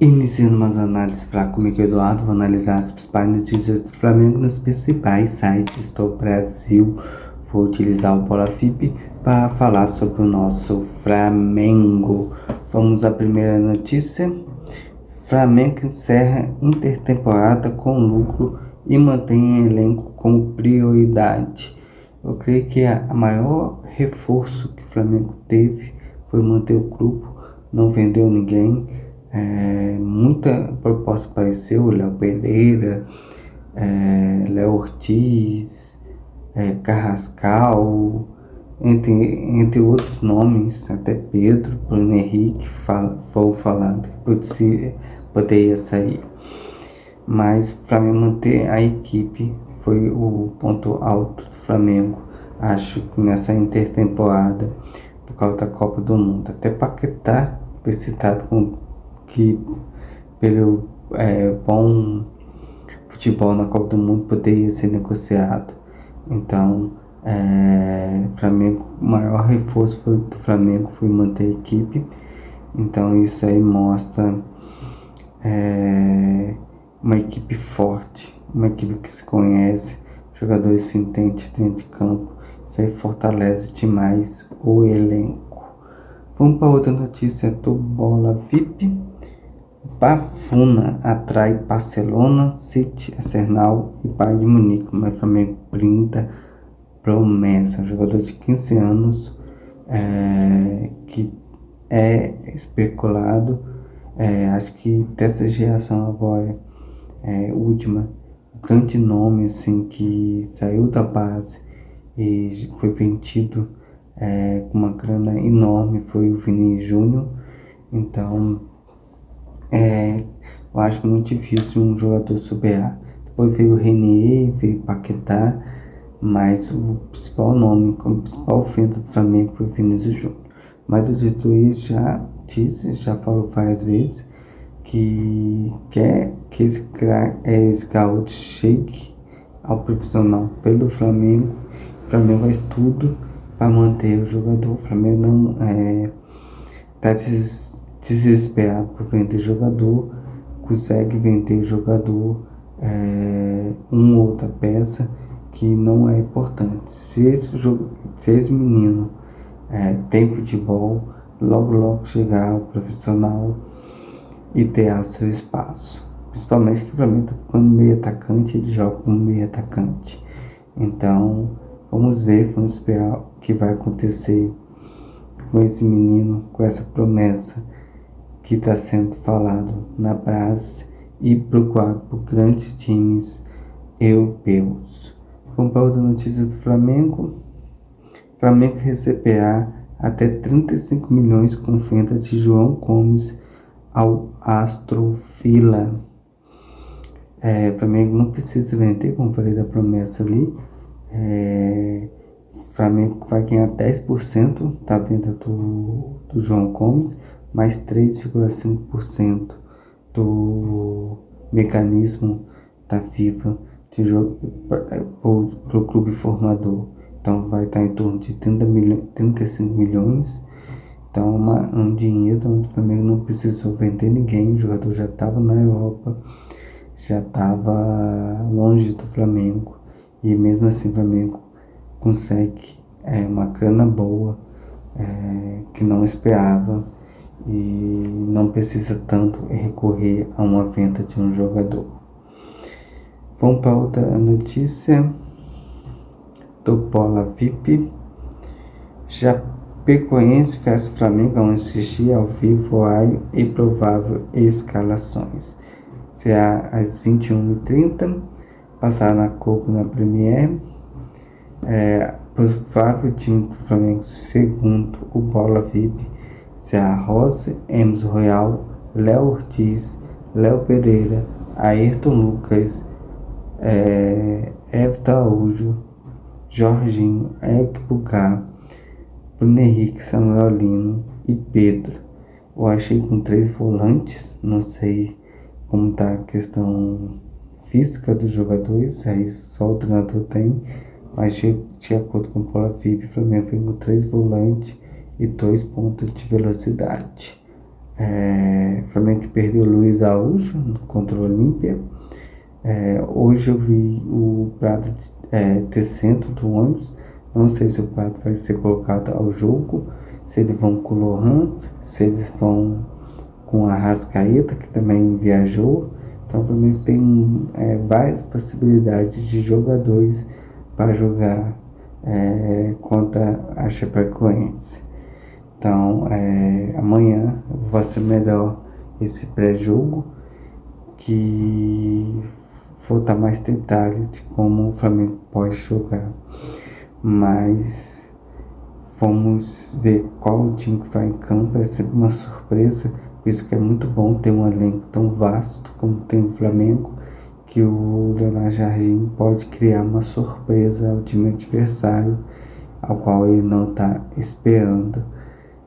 Iniciando umas análises fracas comigo, Eduardo, vou analisar as principais notícias do Flamengo nos principais sites do Brasil. Vou utilizar o Polafip para falar sobre o nosso Flamengo. Vamos à primeira notícia. Flamengo encerra intertemporada com lucro e mantém elenco como prioridade. Eu creio que a maior reforço que o Flamengo teve foi manter o grupo, não vendeu ninguém. Muita proposta apareceu, Léo Pereira, Léo Ortiz, Carrascal, entre outros nomes, até Pedro, Bruno Henrique, foi falado que poderia sair. Mas para mim manter a equipe foi o ponto alto do Flamengo, acho que nessa intertemporada, por causa da Copa do Mundo. Até Paquetá foi citado que pelo bom futebol na Copa do Mundo poderia ser negociado. Então, Flamengo, o maior reforço do Flamengo foi manter a equipe. Então isso aí mostra uma equipe forte, uma equipe que se conhece, jogadores se entendem dentro de campo. Isso aí fortalece demais o elenco. Vamos para outra notícia do Bola VIP. Bafuna atrai Barcelona, City, Arsenal e Bayern de Munique, mas Flamengo brinda promessa. Um jogador de 15 anos que é especulado, acho que dessa geração agora, última, um grande nome assim, que saiu da base e foi vendido com uma grana enorme, foi o Vini Júnior. Então, eu acho muito difícil um jogador superar. Depois veio o Renier, veio o Paquetá, mas o principal nome, como principal ofensa do Flamengo foi o Vinícius Júnior. Mas o Tituí já falou várias vezes que quer que esse garoto chegue ao profissional pelo Flamengo. O Flamengo faz tudo para manter o jogador. O Flamengo não está desesperado por vender jogador, consegue vender jogador, uma outra peça que não é importante. Se esse menino tem futebol, logo chegar ao profissional e ter seu espaço. Principalmente que o Flamengo está ficando meio atacante, ele joga como meio atacante. Então, vamos esperar o que vai acontecer com esse menino, com essa promessa que está sendo falado na praça e procurado por grandes times europeus. Vamos para outra notícia do Flamengo. Flamengo receberá até 35 milhões com venda de João Gomes ao Aston Villa. Flamengo não precisa vender, como falei da promessa ali. Flamengo vai ganhar 10% da venda do João Gomes, mais 3,5% do mecanismo da FIFA de jogo para o clube formador. Então vai estar em torno de 35 milhões. Então um dinheiro onde o Flamengo não precisou vender ninguém. O jogador já estava na Europa, já estava longe do Flamengo. E mesmo assim o Flamengo consegue uma grana boa que não esperava. E não precisa tanto recorrer a uma venda de um jogador. Vamos para outra notícia do Bola VIP. Chapecoense vs Flamengo vão assistir ao vivo horário e provável escalações. Será às 21h30, passar na Copa na Premier. Provável time do Flamengo, segundo o Bola VIP, será Rossi, Emerson Royal, Léo Ortiz, Léo Pereira, Ayrton Lucas, Everton Araújo, Jorginho, Eric Pulgar, Bruno Henrique, Samuel Lino e Pedro. Eu achei com 3 volantes, não sei como está a questão física dos jogadores, aí só o treinador tem, mas de acordo com o Polafip, o Flamengo foi com 3 volantes e 2 pontos de velocidade. O Flamengo que perdeu o Luiz Araújo contra o Olímpia. Hoje eu vi o Prato descendo do ônibus. Não sei se o Prato vai ser colocado ao jogo, se eles vão com o Lohan, se eles vão com a Arrascaeta, que também viajou. Então o Flamengo tem várias possibilidades de jogadores para jogar contra a Chapecoense. Então amanhã vai ser melhor esse pré-jogo, que vou dar mais detalhes de como o Flamengo pode jogar. Mas vamos ver qual o time que vai em campo. É sempre uma surpresa, por isso que é muito bom ter um elenco tão vasto como tem o Flamengo, que o Leonardo Jardim pode criar uma surpresa ao time adversário, ao qual ele não está esperando.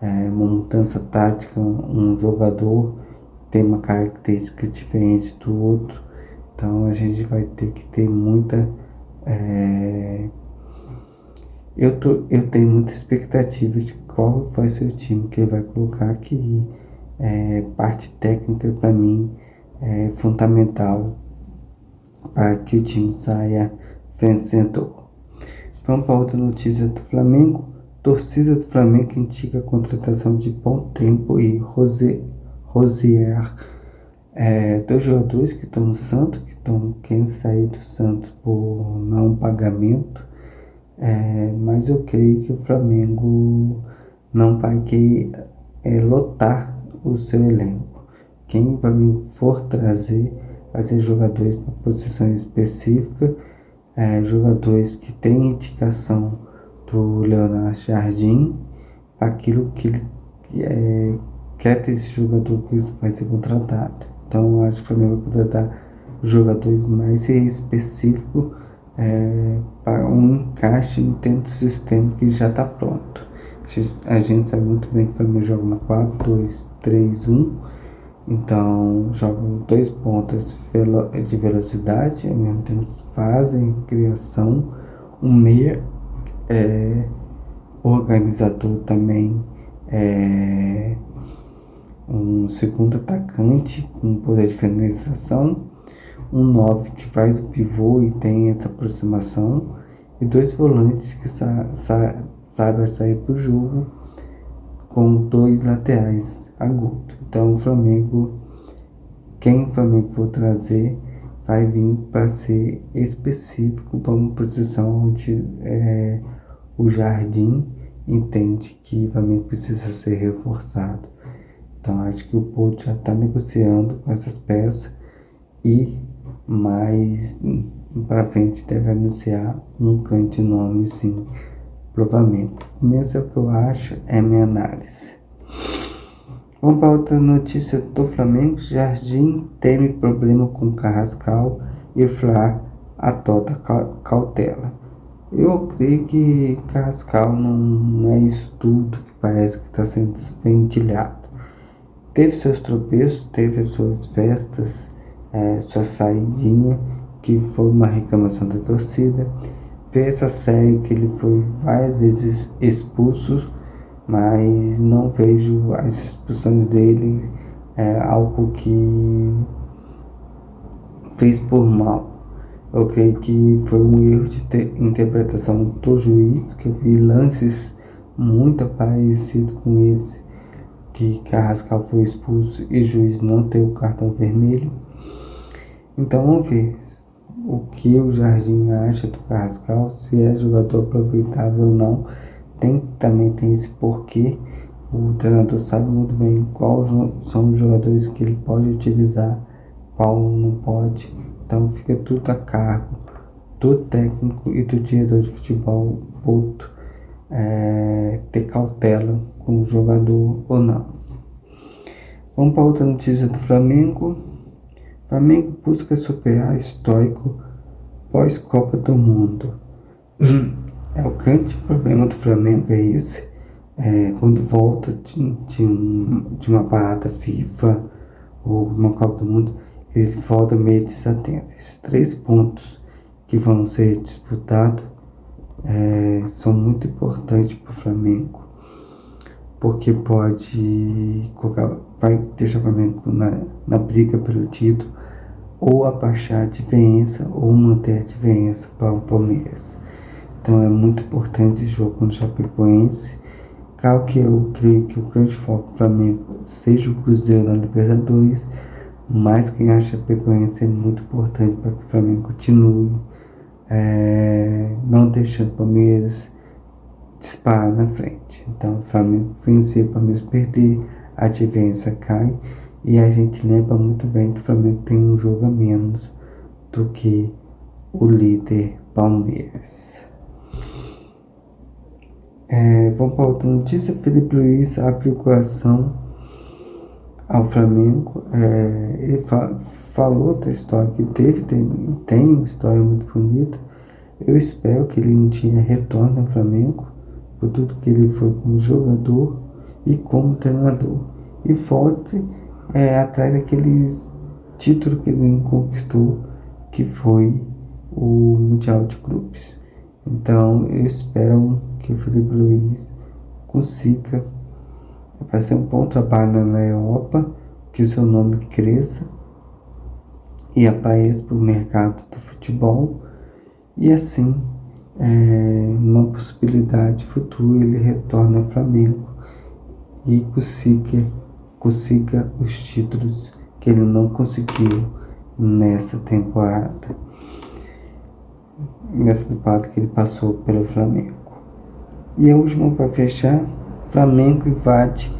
Uma mudança tática, um jogador tem uma característica diferente do outro, então a gente vai ter que ter muita... Eu tenho muita expectativa de qual vai ser o time que ele vai colocar aqui. Parte técnica para mim é fundamental para que o time saia vencedor. Vamos para outra notícia do Flamengo. Torcida do Flamengo indica a contratação de Bom Tempo e Rosier. Dois jogadores que estão no Santos, que estão querendo sair do Santos por não pagamento. Mas eu creio que o Flamengo não vai querer lotar o seu elenco. Quem o Flamengo for trazer vai ser jogadores para posição específica, jogadores que têm indicação do Leonardo Jardim, aquilo que ele quer ter esse jogador que vai ser contratado. Então eu acho que o Flamengo vai contratar jogadores mais específicos para um encaixe dentro do sistema que já está pronto. A gente sabe muito bem que o Flamengo joga uma 4-2-3-1, então jogam dois pontas de velocidade, ao mesmo tempo fazem criação, um meia organizador também, um segundo atacante com poder de finalização, um 9 que faz o pivô e tem essa aproximação, e dois volantes que saibam sair para o jogo, com dois laterais agudos. Então quem o Flamengo for trazer vai vir para ser específico para uma posição onde o Jardim entende que o Flamengo precisa ser reforçado. Então acho que o Porto já está negociando com essas peças e mais para frente deve anunciar um grande nome, sim, provavelmente. Mesmo é o que eu acho, é minha análise. Vamos para outra notícia do Flamengo. Jardim teme problema com Carrascal e Fla adota cautela. Eu creio que Carrascal não é isso tudo que parece que está sendo desventilhado. Teve seus tropeços, teve suas festas, sua saidinha, que foi uma reclamação da torcida. Fez essa série que ele foi várias vezes expulso, mas não vejo as expulsões dele algo que fez por mal. Eu creio que foi um erro de interpretação do juiz, que eu vi lances muito parecidos com esse, que Carrascal foi expulso e o juiz não tem o cartão vermelho. Então vamos ver o que o Jardim acha do Carrascal, se é jogador aproveitável ou não. Também tem esse porquê. O treinador sabe muito bem quais são os jogadores que ele pode utilizar, qual não pode. Então fica tudo a cargo do técnico e do diretor de futebol Porto ter cautela com o jogador ou não. Vamos para outra notícia do Flamengo. Flamengo busca superar histórico pós-Copa do Mundo. O grande problema do Flamengo é esse. Quando volta de uma parada FIFA ou uma Copa do Mundo, eles voltam meio desatentos. Esses 3 pontos que vão ser disputados são muito importantes para o Flamengo. porque vai deixar o Flamengo na briga pelo título, ou abaixar a diferença, ou manter a diferença para o Palmeiras. Então é muito importante esse jogo contra o Chapecoense. Claro que eu creio que o grande foco do Flamengo seja o Cruzeiro na Libertadores, mas quem acha que a Chapecoense é muito importante para que o Flamengo continue não deixando o Palmeiras disparar na frente. Então, o Flamengo vencer, o Palmeiras perder, a diferença cai. E a gente lembra muito bem que o Flamengo tem um jogo a menos do que o líder Palmeiras. Vamos para outra notícia. Felipe Luiz abre o coração ao Flamengo. Ele falou da história que tem uma história muito bonita. Eu espero que ele um dia retorne ao Flamengo por tudo que ele foi como jogador e como treinador, e volte atrás daqueles títulos que ele conquistou, que foi o Mundial de Clubes. Então eu espero que o Felipe Luiz consiga fazer um bom trabalho na Europa, que o seu nome cresça e apareça para o mercado do futebol, e assim, uma possibilidade futura, ele retorna ao Flamengo e consiga os títulos que ele não conseguiu nessa temporada que ele passou pelo Flamengo. E a última para fechar: Flamengo invade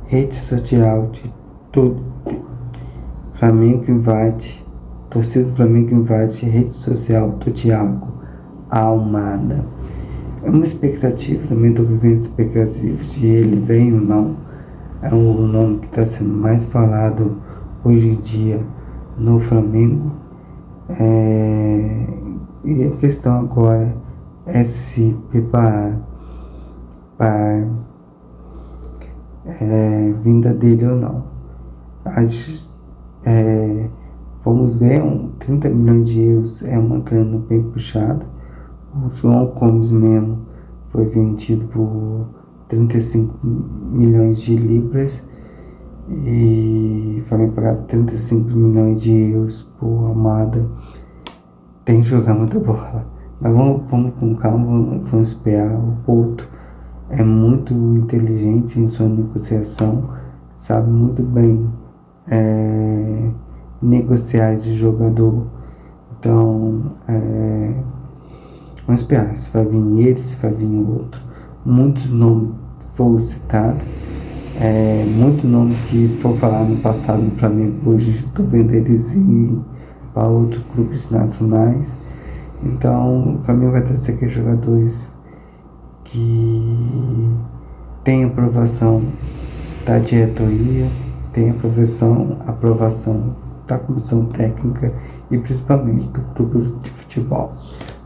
rede social de todo. Torcida do Flamengo invade rede social do Thiago Almada. É uma expectativa, também estou vivendo expectativas de ele vem ou não. É um nome que está sendo mais falado hoje em dia no Flamengo. E a questão agora é se preparar para vinda dele ou não. Vamos ver, 30 milhões de euros é uma grana bem puxada. O João Gomes mesmo foi vendido por 35 milhões de libras e foi pagado 35 milhões de euros por Almada. Tem que jogar muita bola, mas vamos com calma, vamos esperar. O Porto é muito inteligente em sua negociação, sabe muito bem negociar esse jogador. Então vamos esperar se vai vir ele, se vai vir o outro. Muitos nomes foram citados, muito nome que foi falar no passado no Flamengo, hoje estou vendo eles ir para outros clubes nacionais. Então o Flamengo vai ter aqueles jogadores que tem aprovação da diretoria, tem aprovação da comissão técnica e principalmente do clube de futebol.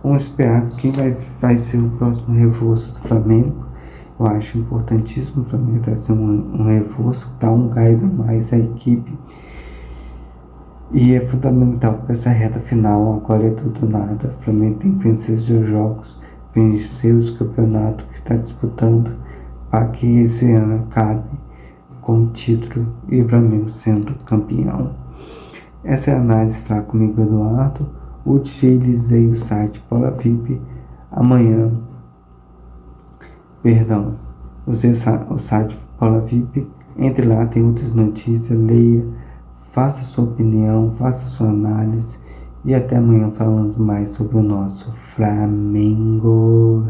Vamos esperar quem vai ser o próximo reforço do Flamengo. Eu acho importantíssimo o Flamengo dar um reforço, dar um gás a mais à equipe. E é fundamental para essa reta final. Agora é tudo ou nada. O Flamengo tem que vencer os seus jogos, vencer os campeonatos que está disputando, para que esse ano acabe com o título e o Flamengo sendo campeão. Essa é a análise Fala Comigo, Eduardo. Utilizei o site Bola VIP usei o site Bola VIP. Entre lá, tem outras notícias, leia, faça sua opinião, faça sua análise, e até amanhã falando mais sobre o nosso Flamengo.